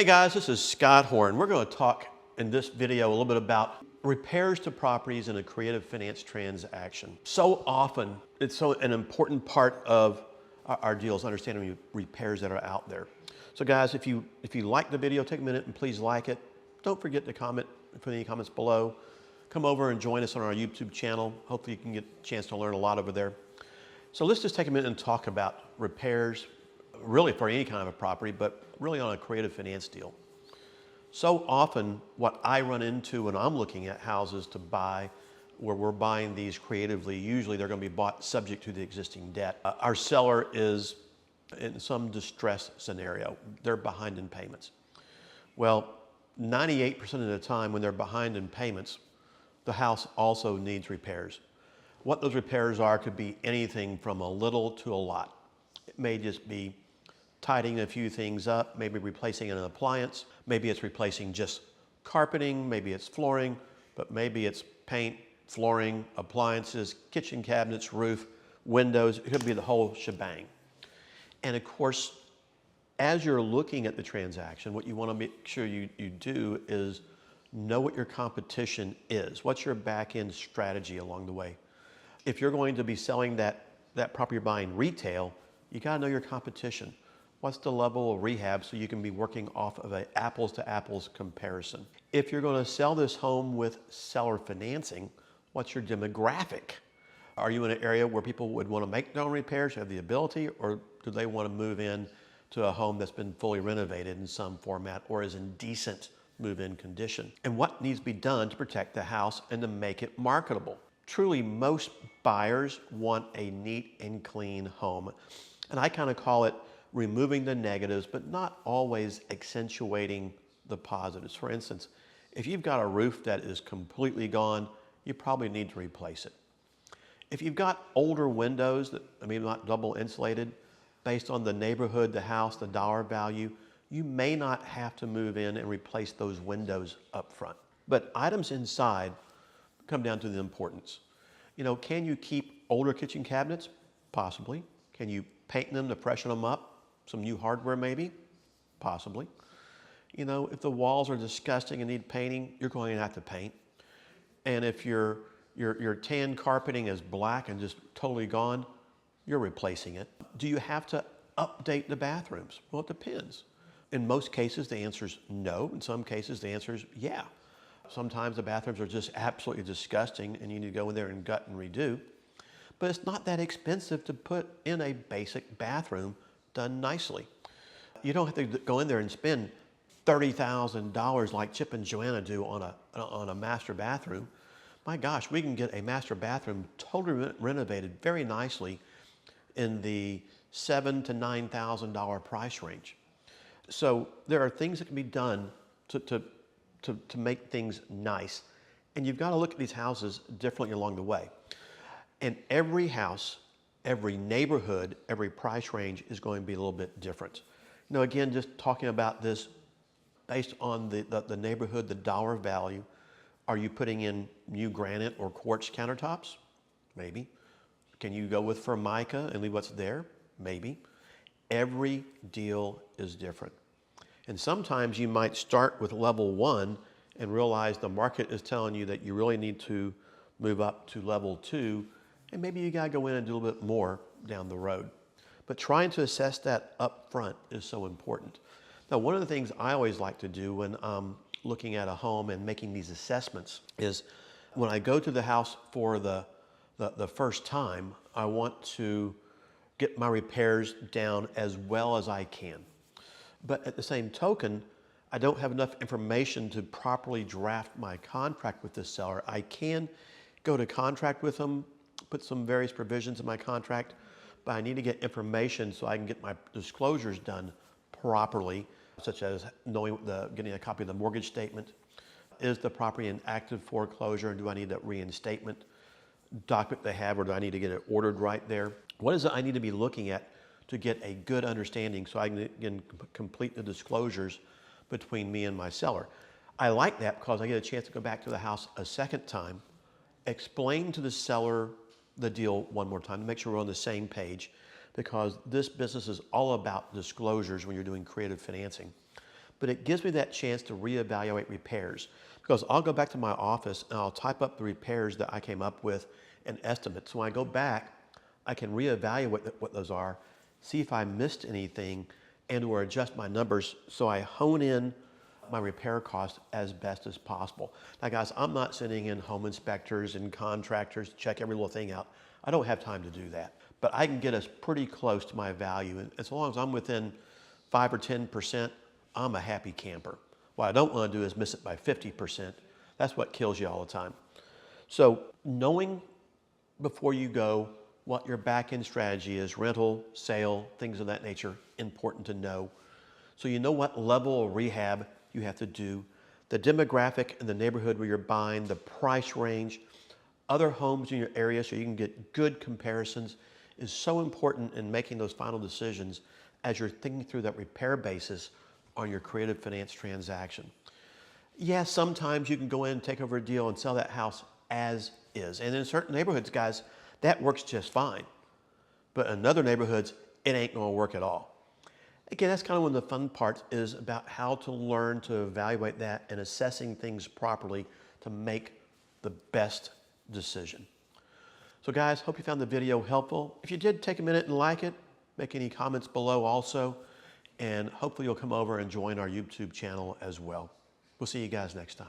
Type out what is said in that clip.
Hey guys, this is Scott Horn. We're going to talk in this video a little bit about repairs to properties in a creative finance transaction. So often, it's an important part of our deals, understanding repairs that are out there. So guys, if you like the video, take a minute and please like it. Don't forget to comment, put any comments below. Come over and join us on our YouTube channel. Hopefully you can get a chance to learn a lot over there. So let's just take a minute and talk about repairs, really for any kind of a property, but really on a creative finance deal. So often what I run into when I'm looking at houses to buy, where we're buying these creatively, usually they're going to be bought subject to the existing debt. Our seller is in some distress scenario. They're behind in payments. Well, 98% of the time when they're behind in payments, the house also needs repairs. What those repairs are could be anything from a little to a lot. It may just be tidying a few things up, maybe replacing an appliance, maybe it's replacing just carpeting, maybe it's flooring, but maybe it's paint, flooring, appliances, kitchen cabinets, roof, windows. It could be the whole shebang. And of course, as you're looking at the transaction, what you want to make sure you do is know what your competition is. What's your back-end strategy along the way? If you're going to be selling that property you're buying retail, you got to know your competition. What's the level of rehab so you can be working off of an apples to apples comparison? If you're going to sell this home with seller financing, what's your demographic? Are you in an area where people would want to make their own repairs, have the ability, or do they want to move in to a home that's been fully renovated in some format or is in decent move-in condition? And what needs to be done to protect the house and to make it marketable? Truly, most buyers want a neat and clean home. And I kind of call it removing the negatives, but not always accentuating the positives. For instance, if you've got a roof that is completely gone, you probably need to replace it. If you've got older windows that not double insulated, based on the neighborhood, the house, the dollar value, you may not have to move in and replace those windows up front. But items inside come down to the importance. Can you keep older kitchen cabinets? Possibly. Can you paint them to freshen them up? Some new hardware maybe? Possibly. If the walls are disgusting and need painting, you're going to have to paint. And if your tan carpeting is black and just totally gone, you're replacing it. Do you have to update the bathrooms? Well, it depends. In most cases, the answer is no. In some cases, the answer is yeah. Sometimes the bathrooms are just absolutely disgusting and you need to go in there and gut and redo. But it's not that expensive to put in a basic bathroom done nicely. You don't have to go in there and spend $30,000 like Chip and Joanna do on a master bathroom. My gosh, we can get a master bathroom totally renovated very nicely in the $7,000 to $9,000 price range. So there are things that can be done to make things nice. And you've got to look at these houses differently along the way. And every house, every neighborhood, every price range is going to be a little bit different. Again, just talking about this based on the neighborhood, the dollar value. Are you putting in new granite or quartz countertops? Maybe. Can you go with Formica and leave what's there? Maybe. Every deal is different. And sometimes you might start with level 1 and realize the market is telling you that you really need to move up to level 2, and maybe you got to go in and do a little bit more down the road. But trying to assess that up front is so important. Now, one of the things I always like to do when I'm looking at a home and making these assessments is when I go to the house for the first time, I want to get my repairs down as well as I can. But at the same token, I don't have enough information to properly draft my contract with the seller. I can go to contract with them, put some various provisions in my contract, but I need to get information so I can get my disclosures done properly, such as getting a copy of the mortgage statement. Is the property in active foreclosure, and do I need that reinstatement document they have, or do I need to get it ordered right there? What is it I need to be looking at to get a good understanding so I can complete the disclosures between me and my seller? I like that because I get a chance to go back to the house a second time, explain to the seller the deal one more time to make sure we're on the same page, because this business is all about disclosures when you're doing creative financing. but it gives me that chance to reevaluate repairs, because I'll go back to my office and I'll type up the repairs that I came up with and estimate. So when I go back, I can reevaluate what those are, see if I missed anything, and or adjust my numbers so I hone in my repair cost as best as possible. Now guys, I'm not sending in home inspectors and contractors to check every little thing out. I don't have time to do that, but I can get us pretty close to my value. And as long as I'm within 5 or 10%, I'm a happy camper. What I don't want to do is miss it by 50%. That's what kills you all the time. So knowing before you go what your back-end strategy is, rental, sale, things of that nature, important to know. So you know what level of rehab you have to do, the demographic in the neighborhood where you're buying, the price range, other homes in your area so you can get good comparisons is so important in making those final decisions as you're thinking through that repair basis on your creative finance transaction. Yeah, sometimes you can go in and take over a deal and sell that house as is. And in certain neighborhoods, guys, that works just fine. But in other neighborhoods, it ain't gonna work at all. Again, that's kind of one of the fun parts is about how to learn to evaluate that and assessing things properly to make the best decision. So guys, hope you found the video helpful. If you did, take a minute and like it, make any comments below also, and hopefully you'll come over and join our YouTube channel as well. We'll see you guys next time.